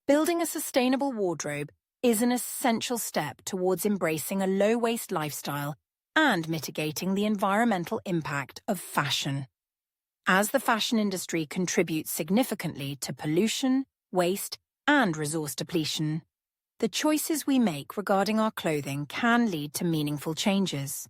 Building a sustainable wardrobe is an essential step towards embracing a low-waste lifestyle and mitigating the environmental impact of fashion. As the fashion industry contributes significantly to pollution, waste, and resource depletion, the choices we make regarding our clothing can lead to meaningful changes.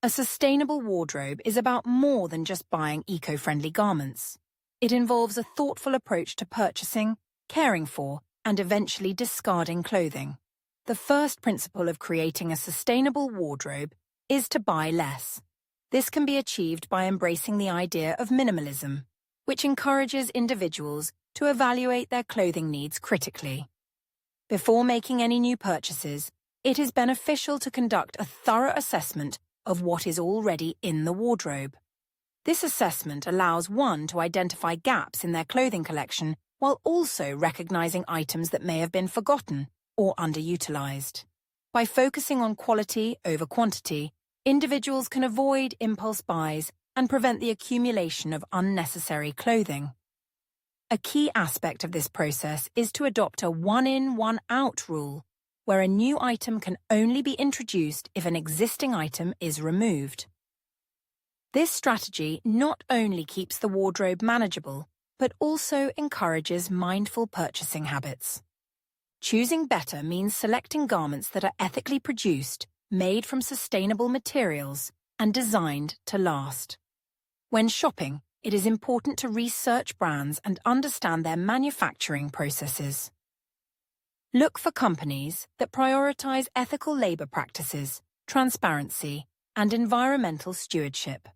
A sustainable wardrobe is about more than just buying eco-friendly garments. It involves a thoughtful approach to purchasing, caring for, and eventually discarding clothing. The first principle of creating a sustainable wardrobe is to buy less. This can be achieved by embracing the idea of minimalism, which encourages individuals to evaluate their clothing needs critically. Before making any new purchases, it is beneficial to conduct a thorough assessment of what is already in the wardrobe. This assessment allows one to identify gaps in their clothing collection while also recognizing items that may have been forgotten or underutilized. By focusing on quality over quantity, individuals can avoid impulse buys and prevent the accumulation of unnecessary clothing. A key aspect of this process is to adopt a one-in, one-out rule, where a new item can only be introduced if an existing item is removed. This strategy not only keeps the wardrobe manageable, but also encourages mindful purchasing habits. Choosing better means selecting garments that are ethically produced, made from sustainable materials, and designed to last. When shopping, it is important to research brands and understand their manufacturing processes. Look for companies that prioritize ethical labor practices, transparency, and environmental stewardship.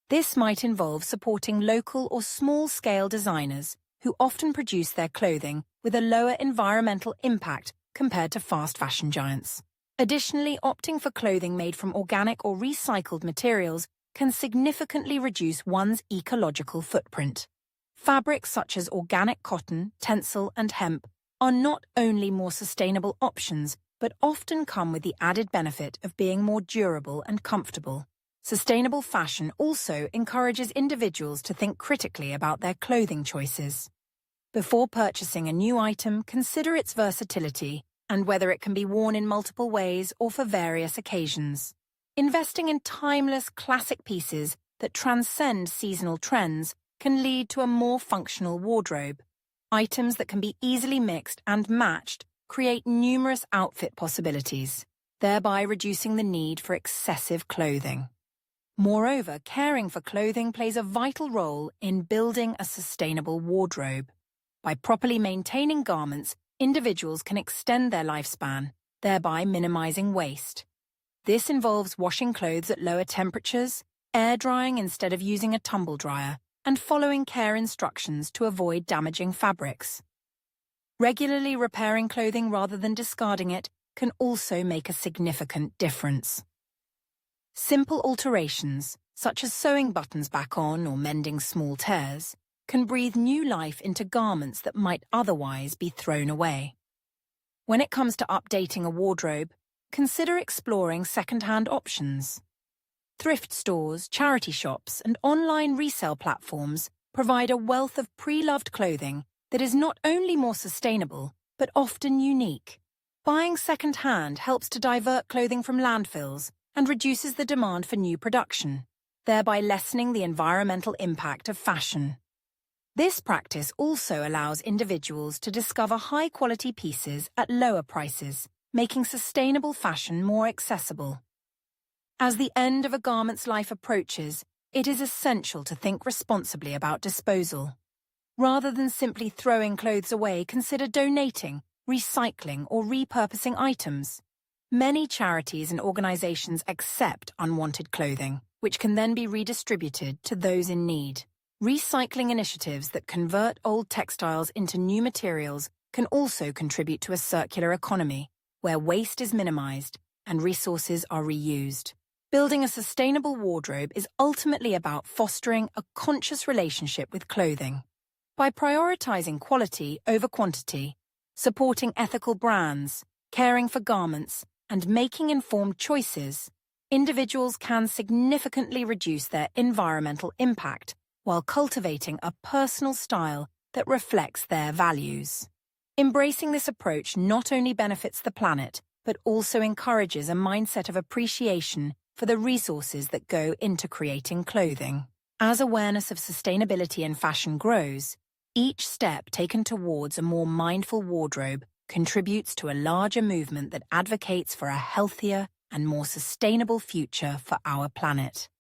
This might involve supporting local or small-scale designers who often produce their clothing with a lower environmental impact compared to fast fashion giants. Additionally, opting for clothing made from organic or recycled materials can significantly reduce one's ecological footprint. Fabrics such as organic cotton, tencel, and hemp are not only more sustainable options, but often come with the added benefit of being more durable and comfortable. Sustainable fashion also encourages individuals to think critically about their clothing choices. Before purchasing a new item, consider its versatility and whether it can be worn in multiple ways or for various occasions. Investing in timeless, classic pieces that transcend seasonal trends can lead to a more functional wardrobe. Items that can be easily mixed and matched create numerous outfit possibilities, thereby reducing the need for excessive clothing. Moreover, caring for clothing plays a vital role in building a sustainable wardrobe. By properly maintaining garments, individuals can extend their lifespan, thereby minimizing waste. This involves washing clothes at lower temperatures, air drying instead of using a tumble dryer, and following care instructions to avoid damaging fabrics. Regularly repairing clothing rather than discarding it can also make a significant difference. Simple alterations, such as sewing buttons back on or mending small tears, can breathe new life into garments that might otherwise be thrown away. When it comes to updating a wardrobe, consider exploring second-hand options. Thrift stores, charity shops, and online resale platforms provide a wealth of pre-loved clothing that is not only more sustainable, but often unique. Buying second-hand helps to divert clothing from landfills and reduces the demand for new production, thereby lessening the environmental impact of fashion. This practice also allows individuals to discover high-quality pieces at lower prices, making sustainable fashion more accessible. As the end of a garment's life approaches, it is essential to think responsibly about disposal. Rather than simply throwing clothes away, consider donating, recycling, or repurposing items. Many charities and organizations accept unwanted clothing, which can then be redistributed to those in need. Recycling initiatives that convert old textiles into new materials can also contribute to a circular economy, where waste is minimized and resources are reused. Building a sustainable wardrobe is ultimately about fostering a conscious relationship with clothing. By prioritizing quality over quantity, supporting ethical brands, caring for garments, and making informed choices, individuals can significantly reduce their environmental impact while cultivating a personal style that reflects their values. Embracing this approach not only benefits the planet, but also encourages a mindset of appreciation for the resources that go into creating clothing. As awareness of sustainability in fashion grows, each step taken towards a more mindful wardrobe contributes to a larger movement that advocates for a healthier and more sustainable future for our planet.